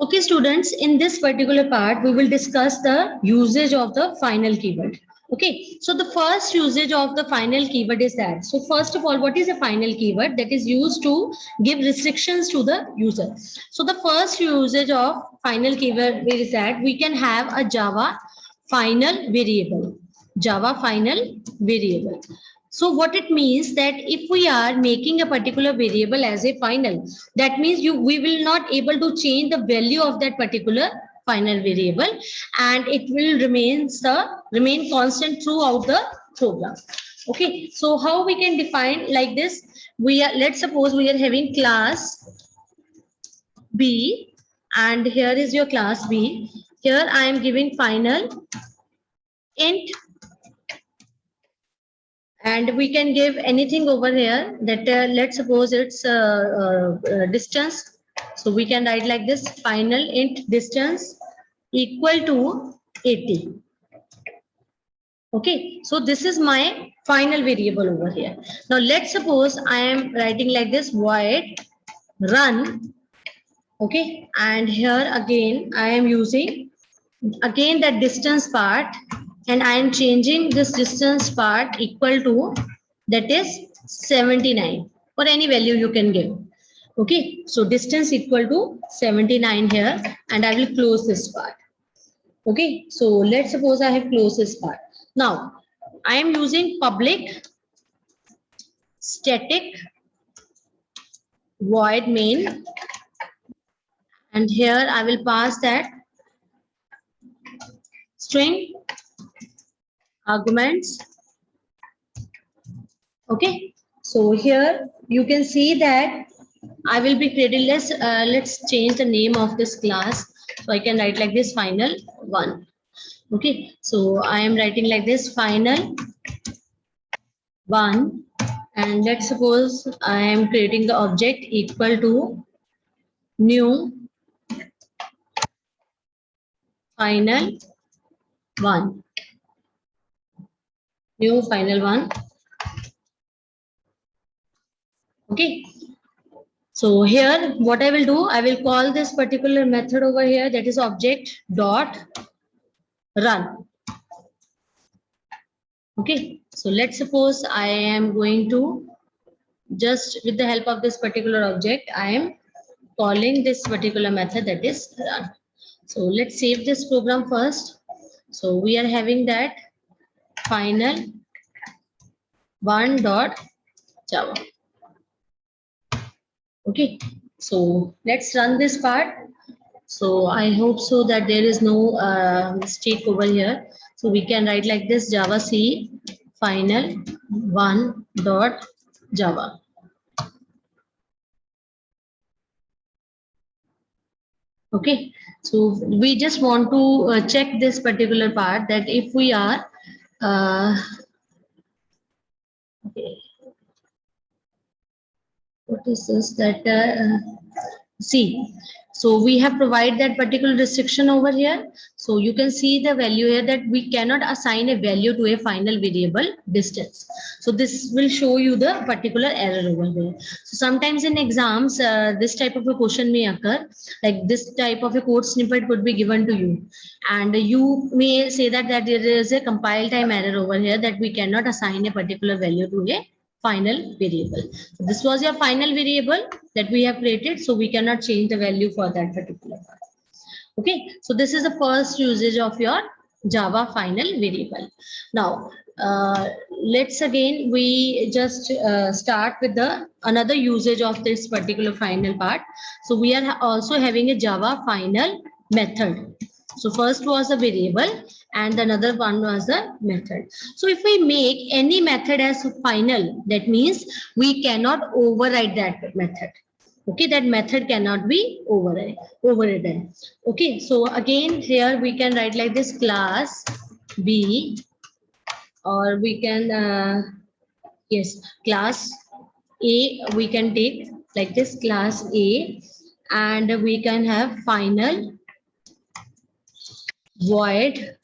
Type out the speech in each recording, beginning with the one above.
Okay, students, in this particular part, we will discuss the usage of the final keyword. Okay, so the first usage of the final keyword is that. So first of all, what is a final keyword? That is used to give restrictions to the user. So the first usage of final keyword is that we can have a Java final variable. Java final variable. So what it means that if we are making a particular variable as a final, that means we will not able to change the value of that particular final variable, and it will remain constant throughout the program. Okay, so how we can define like this? We are, let's suppose we are having class B, and here is your class B. Here I am giving final int, and we can give anything over here that let's suppose it's distance. So we can write like this: final int distance equal to 80. Okay, so this is my final variable over here. Now let's suppose I am writing like this: void run. Okay, and here again I am using again that distance part, and I am changing this distance part equal to, that is 79, or any value you can give. Okay, so distance equal to 79 here, and I will close this part. Okay, so let's suppose I have closed this part. Now I am using public static void main, and here I will pass that string arguments. Okay, so here you can see that I will be creating, let's change the name of this class. So I can write like this: final one. Okay, so I am writing like this: final one, and let's suppose I am creating the object equal to new final one, new final one. Okay, so here what I will do, I will call this particular method over here, that is object dot run. Okay, so let's suppose I am going to, just with the help of this particular object, I am calling this particular method, that is run. So let's save this program first. So we are having that final one dot Java. Okay, so let's run this part. So I hope so that there is no mistake over here. So we can write like this: Java C final one dot Java. Okay, so we just want to check this particular part, that if we are okay, what is this, that see, so we have provided that particular restriction over here. So you can see the value here, that we cannot assign a value to a final variable distance. So this will show you the particular error over there. So sometimes in exams, this type of a question may occur, like this type of a code snippet could be given to you, and you may say that there is a compile time error over here, that we cannot assign a particular value to a final variable. So this was your final variable that we have created, so we cannot change the value for that particular part. Okay, so this is the first usage of your Java final variable. Now let's again we just start with the another usage of this particular final part. So we are also having a Java final method. So first was a variable, and another one was a method. So if we make any method as final, that means we cannot override that method. Okay, that method cannot be overridden. Okay, so again here we can write like this: class B, or we can yes, class A, we can take like this: class A, and we can have final void,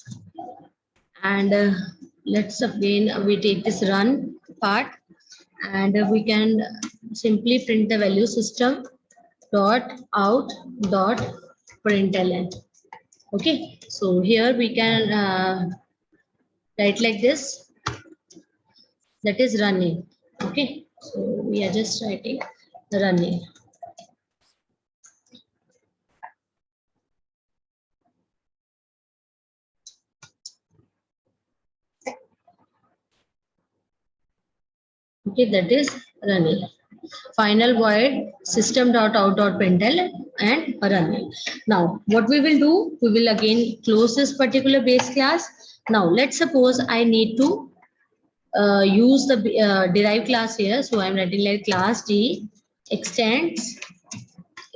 and let's again we take this run part, and we can simply print the value: system dot out dot println. Okay, so here we can write like this, that is running. Okay, so we are just writing running. Okay, that is running. Final void system.out.println and running. Now, what we will do, we will again close this particular base class. Now, let's suppose I need to use the derived class here. So I'm writing like class D extends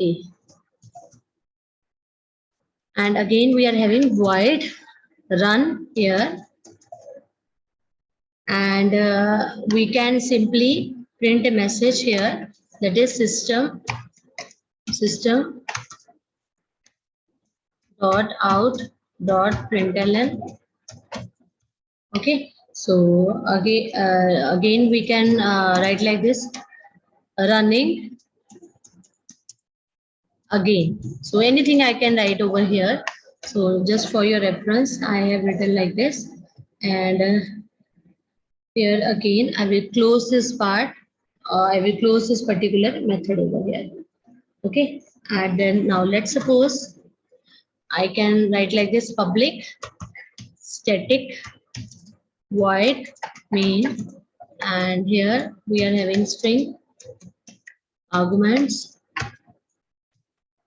A. And again, we are having void run here. And we can simply print a message here, that is system dot out dot println. Okay, so again we can write like this, running again. So anything I can write over here. So just for your reference, I have written like this. And here again I will close this part. I will close this particular method over here. Okay, and then now let's suppose I can write like this, public static void main, and here we are having string arguments.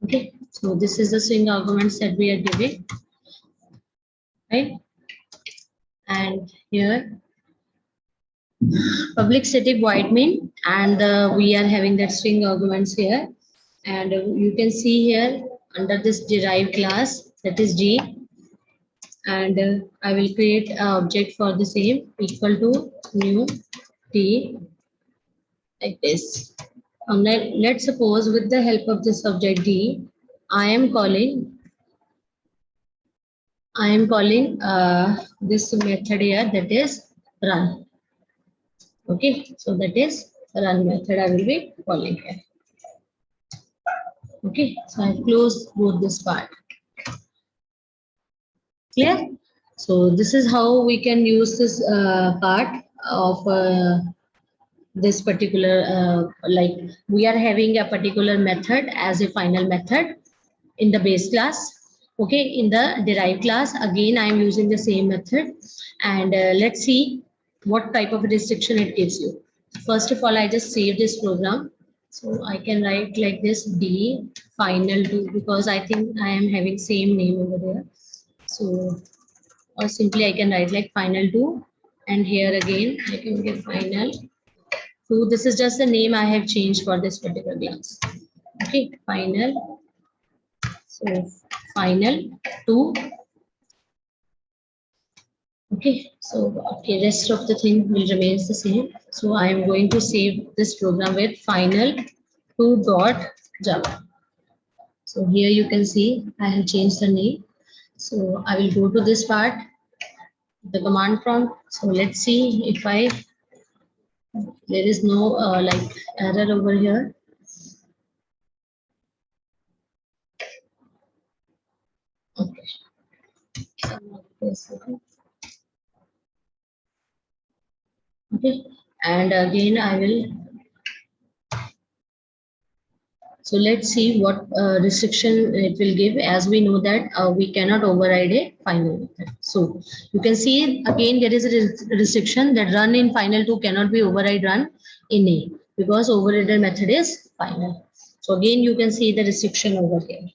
Okay, so this is the string arguments that we are giving, right? And here public static void main, and we are having that string arguments here. And you can see here under this derived class, that is G, and I will create an object for the same, equal to new T, like this. Let's suppose with the help of this object D, I am calling this method here, that is run. Okay, so that is run method I will be calling here. Okay, so I close both this part. Clear? So this is how we can use this part of this particular, like we are having a particular method as a final method in the base class. Okay, in the derived class, again I am using the same method, and let's see what type of restriction it gives you. First of all, I just save this program. So I can write like this, D final 2, because I think I am having same name over there. So, or simply I can write like final 2, and here again I can get final 2. This is just the name I have changed for this particular class. Okay, final. So final 2. Okay, so okay, rest of the thing will remains the same. So I am going to save this program with final 2.java. So here you can see I have changed the name. So I will go to this part, the command prompt. So let's see if there is no like error over here. Okay. Okay, and again I will. So let's see what restriction it will give, as we know that we cannot override a final method. So you can see again there is a restriction that run in final 2 cannot be override run in A, because overridden method is final. So again you can see the restriction over here.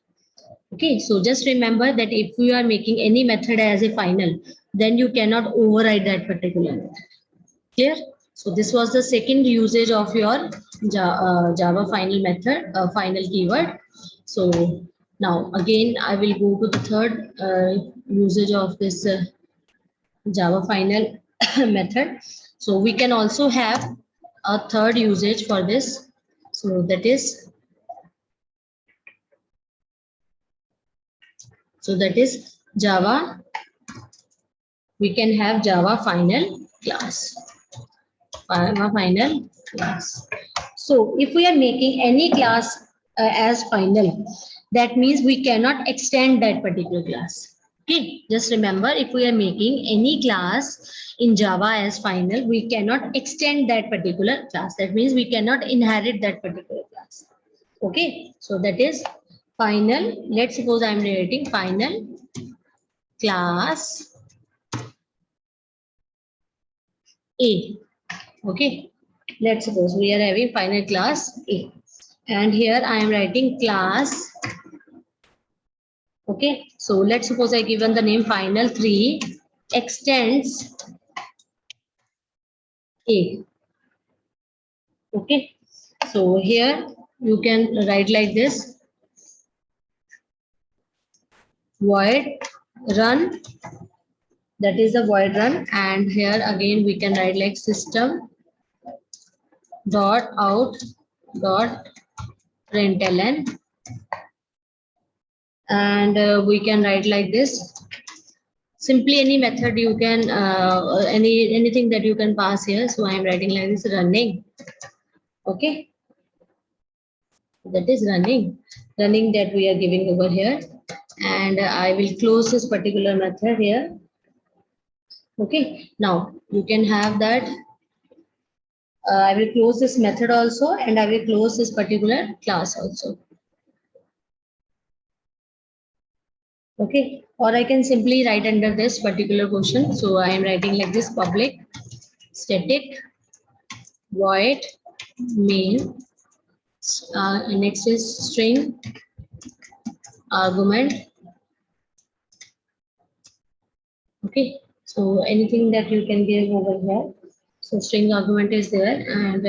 Okay, so just remember that if you are making any method as a final, then you cannot override that particular method. Clear? So this was the second usage of your Java final method, final keyword. So now again, I will go to the third usage of this Java final method. So we can also have a third usage for this. So that is Java. We can have Java final class. So if we are making any class as final, that means we cannot extend that particular class. Okay, just remember, if we are making any class in Java as final, we cannot extend that particular class. That means we cannot inherit that particular class. Okay, so that is final. Let's suppose I am writing final class A. Okay, let's suppose we are having final class A, and here I am writing class. Okay, so let's suppose I given the name final 3 extends A. Okay, so here you can write like this, void run, that is the void run, and here again we can write like system dot out dot println, and we can write like this, simply any method you can anything that you can pass here. So I am writing like this, running. Okay, that is running that we are giving over here, and I will close this particular method here. Okay, now you can have that. I will close this method also, and I will close this particular class also. Okay, or I can simply write under this particular question. So I am writing like this, public static void main, next is string argument. Okay, so anything that you can give over here. So string argument is there, and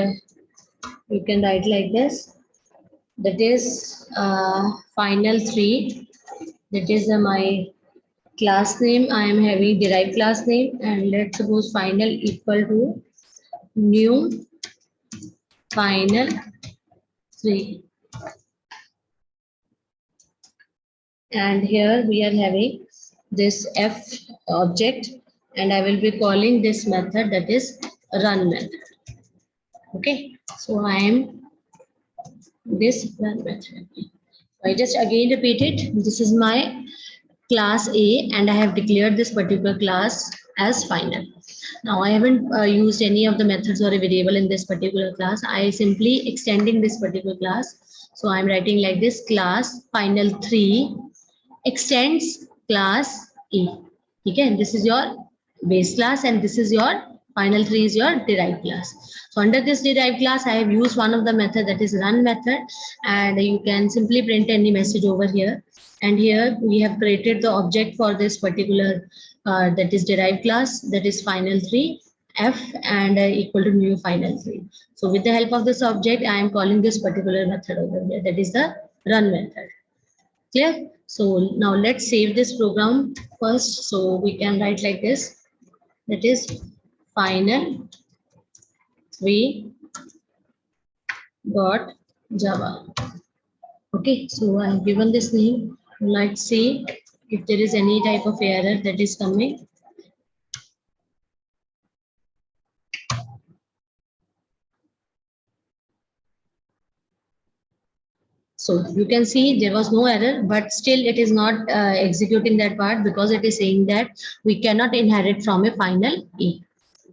you can write like this, that is final 3, that is my class name. I am having derived class name, and let's suppose final equal to new final 3, and here we are having this f object, and I will be calling this method, that is run method. Okay, so I am this run method. I just again repeat it. This is my class A, and I have declared this particular class as final. Now I haven't used any of the methods or a variable in this particular class. I simply extending this particular class. So I'm writing like this, class final 3 extends class E. Okay, this is your base class, and this is your final 3 is your derived class. So under this derived class, I have used one of the method, that is run method, and you can simply print any message over here. And here we have created the object for this particular that is derived class, that is final 3 f, and equal to new final 3. So with the help of this object, I am calling this particular method over here, that is the run method. Clear? So now let's save this program first. So we can write like this, that is final 3 dot java. Okay, so I have given this name. Let's see if there is any type of error that is coming. So you can see there was no error, but still it is not executing that part, because it is saying that we cannot inherit from a final E.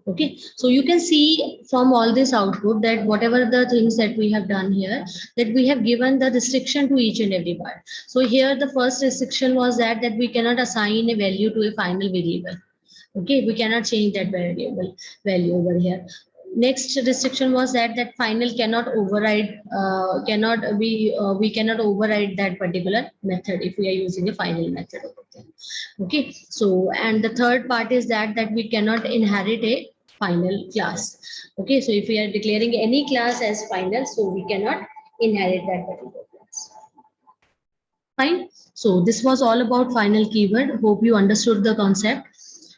Okay, so you can see from all this output that whatever the things that we have done here, that we have given the restriction to each and every part. So here the first restriction was that we cannot assign a value to a final variable. Okay, we cannot change that variable value over here. Next restriction was that final cannot override, we cannot override that particular method if we are using a final method over there. Okay, so and the third part is that we cannot inherit a final class. Okay, so if we are declaring any class as final, so we cannot inherit that particular class. Fine. So this was all about final keyword. Hope you understood the concept.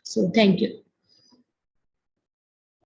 So thank you.